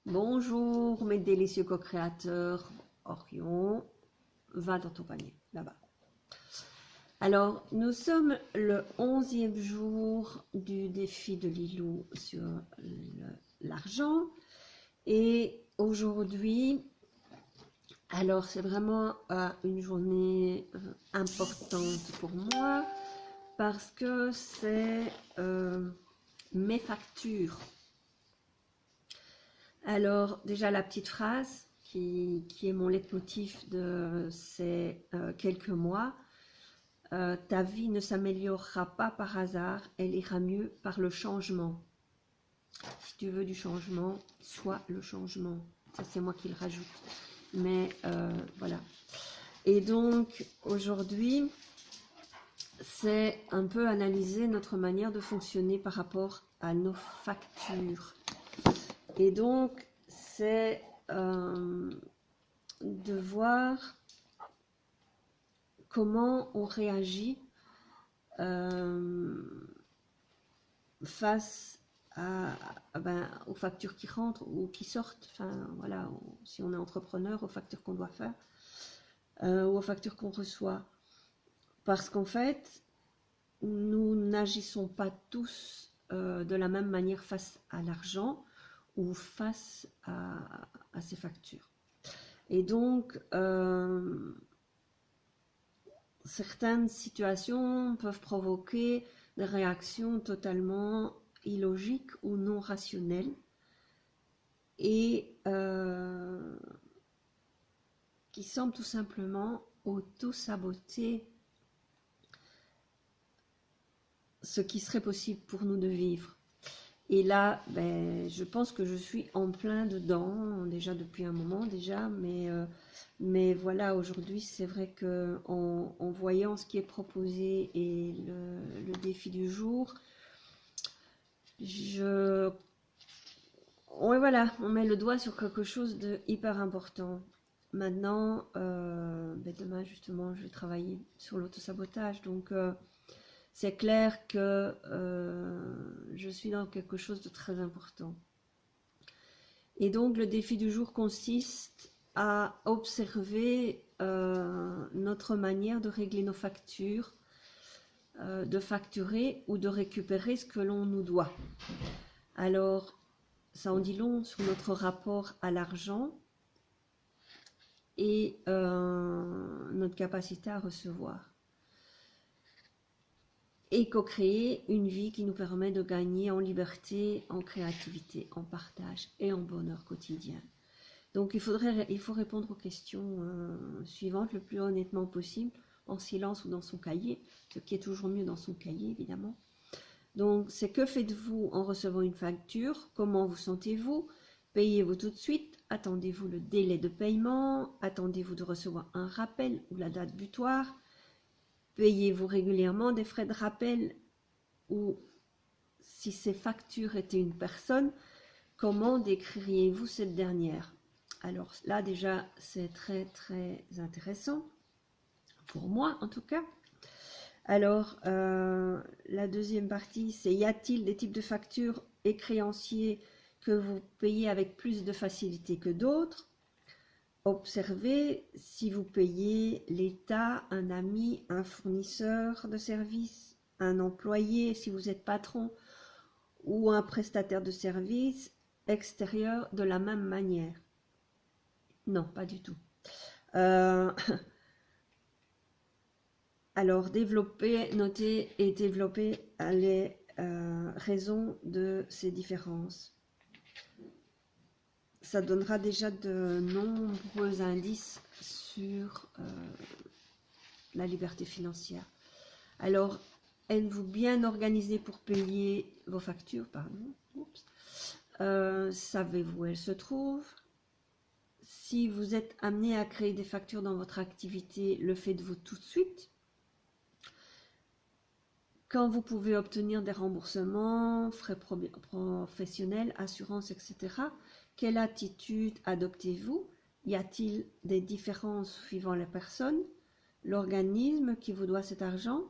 Bonjour mes délicieux co-créateurs, Orion, va dans ton panier, là-bas. Alors, nous sommes le 11e jour du défi de Lilou sur l'argent. Et aujourd'hui, alors c'est vraiment une journée importante pour moi parce que c'est mes factures. Alors, déjà la petite phrase qui est mon leitmotiv de ces quelques mois. Ta vie ne s'améliorera pas par hasard, elle ira mieux par le changement. Si tu veux du changement, sois le changement. Ça, c'est moi qui le rajoute. Mais voilà. Et donc, aujourd'hui, c'est un peu analyser notre manière de fonctionner par rapport à nos factures. Et donc, c'est de voir comment on réagit face aux factures qui rentrent ou qui sortent. Enfin, voilà, si on est entrepreneur, aux factures qu'on doit faire ou aux factures qu'on reçoit. Parce qu'en fait, nous n'agissons pas tous de la même manière face à l'argent ou face à ces factures. Et donc, certaines situations peuvent provoquer des réactions totalement illogiques ou non rationnelles et qui semblent tout simplement auto-saboter ce qui serait possible pour nous de vivre. Et là, je pense que je suis en plein dedans, déjà depuis un moment déjà, mais voilà, aujourd'hui, c'est vrai que en voyant ce qui est proposé et le défi du jour, voilà, on met le doigt sur quelque chose de hyper important. Maintenant, demain justement, je vais travailler sur l'autosabotage, donc c'est clair que je suis dans quelque chose de très important. Et donc le défi du jour consiste à observer notre manière de régler nos factures, de facturer ou de récupérer ce que l'on nous doit. Alors, ça en dit long sur notre rapport à l'argent et notre capacité à recevoir. Et co-créer une vie qui nous permet de gagner en liberté, en créativité, en partage et en bonheur quotidien. Donc il faut répondre aux questions suivantes le plus honnêtement possible, en silence ou dans son cahier, ce qui est toujours mieux dans son cahier évidemment. Donc c'est: que faites-vous en recevant une facture? Comment vous sentez-vous? Payez-vous tout de suite? Attendez-vous le délai de paiement? Attendez-vous de recevoir un rappel ou la date butoir? Payez-vous régulièrement des frais de rappel? Ou si ces factures étaient une personne, comment décririez-vous cette dernière? Alors là déjà c'est très très intéressant, pour moi en tout cas. Alors la deuxième partie c'est: y a-t-il des types de factures et créanciers que vous payez avec plus de facilité que d'autres? Observez si vous payez l'État, un ami, un fournisseur de services, un employé si vous êtes patron, ou un prestataire de services extérieur de la même manière. Non, pas du tout. Alors, développer, noter et développer les raisons de ces différences. Ça donnera déjà de nombreux indices sur la liberté financière. Alors, êtes-vous bien organisé pour payer vos factures? Savez-vous où elles se trouvent? Si vous êtes amené à créer des factures dans votre activité, le faites-vous tout de suite? Quand vous pouvez obtenir des remboursements, frais professionnels, assurances, etc., quelle attitude adoptez-vous? Y a-t-il des différences suivant les personnes, l'organisme qui vous doit cet argent?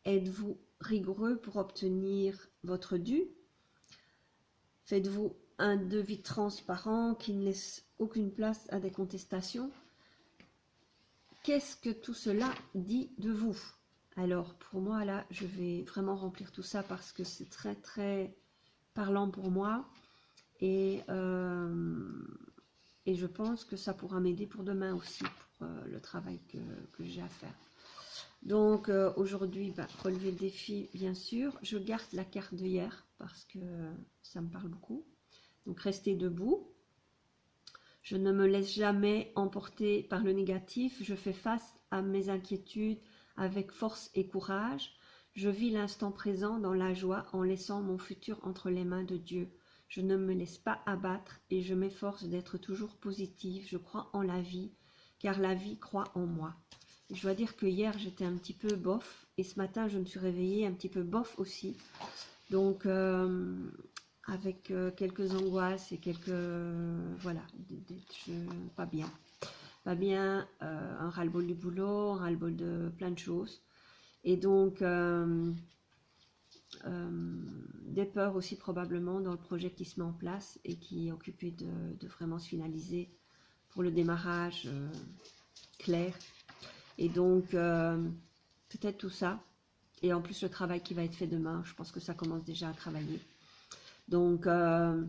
Êtes-vous rigoureux pour obtenir votre dû? Faites-vous un devis transparent qui ne laisse aucune place à des contestations. Qu'est-ce que tout cela dit de vous? Alors, pour moi, là, je vais vraiment remplir tout ça parce que c'est très, très parlant pour moi. Et je pense que ça pourra m'aider pour demain aussi, pour le travail que j'ai à faire. Donc, aujourd'hui, relever le défi, bien sûr. Je garde la carte de hier parce que ça me parle beaucoup. Donc, rester debout. Je ne me laisse jamais emporter par le négatif. Je fais face à mes inquiétudes avec force et courage. Je vis l'instant présent dans la joie en laissant mon futur entre les mains de Dieu. Je ne me laisse pas abattre et je m'efforce d'être toujours positive. Je crois en la vie, car la vie croit en moi. Et je dois dire que hier, j'étais un petit peu bof. Et ce matin, je me suis réveillée un petit peu bof aussi. Donc, avec quelques angoisses et quelques... voilà, pas bien. Pas bien, un ras-le-bol du boulot, un ras-le-bol de plein de choses. Et donc, des peurs aussi probablement dans le projet qui se met en place et qui est occupé de vraiment se finaliser pour le démarrage clair. Et donc, peut-être tout ça. Et en plus, le travail qui va être fait demain, je pense que ça commence déjà à travailler. Donc ben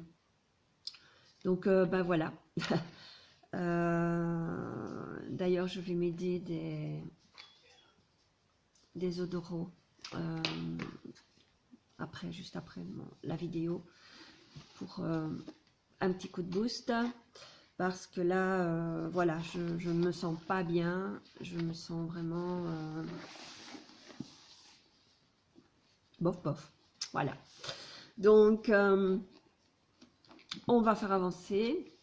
voilà. D'ailleurs, je vais m'aider des odoraux après, juste après la vidéo pour un petit coup de boost. Parce que là, voilà, je ne me sens pas bien. Je me sens vraiment bof bof. Voilà. Donc, on va faire avancer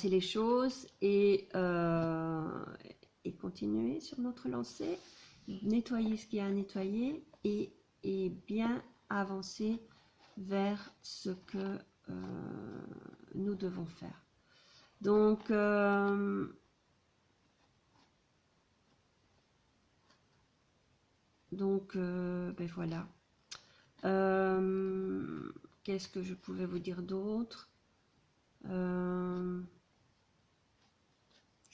les choses et continuer sur notre lancée, nettoyer ce qu'il y a à nettoyer et bien avancer vers ce que nous devons faire. Donc, ben voilà. Qu'est-ce que je pouvais vous dire d'autre? Je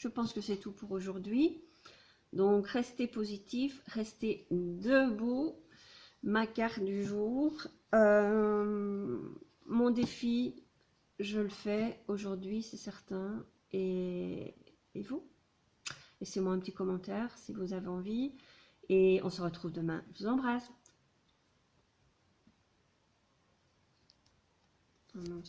pense que c'est tout pour aujourd'hui. Donc, restez positif, restez debout. Ma carte du jour. Mon défi, je le fais aujourd'hui, c'est certain. Et vous? Laissez-moi un petit commentaire si vous avez envie. Et on se retrouve demain. Je vous embrasse. Oh non,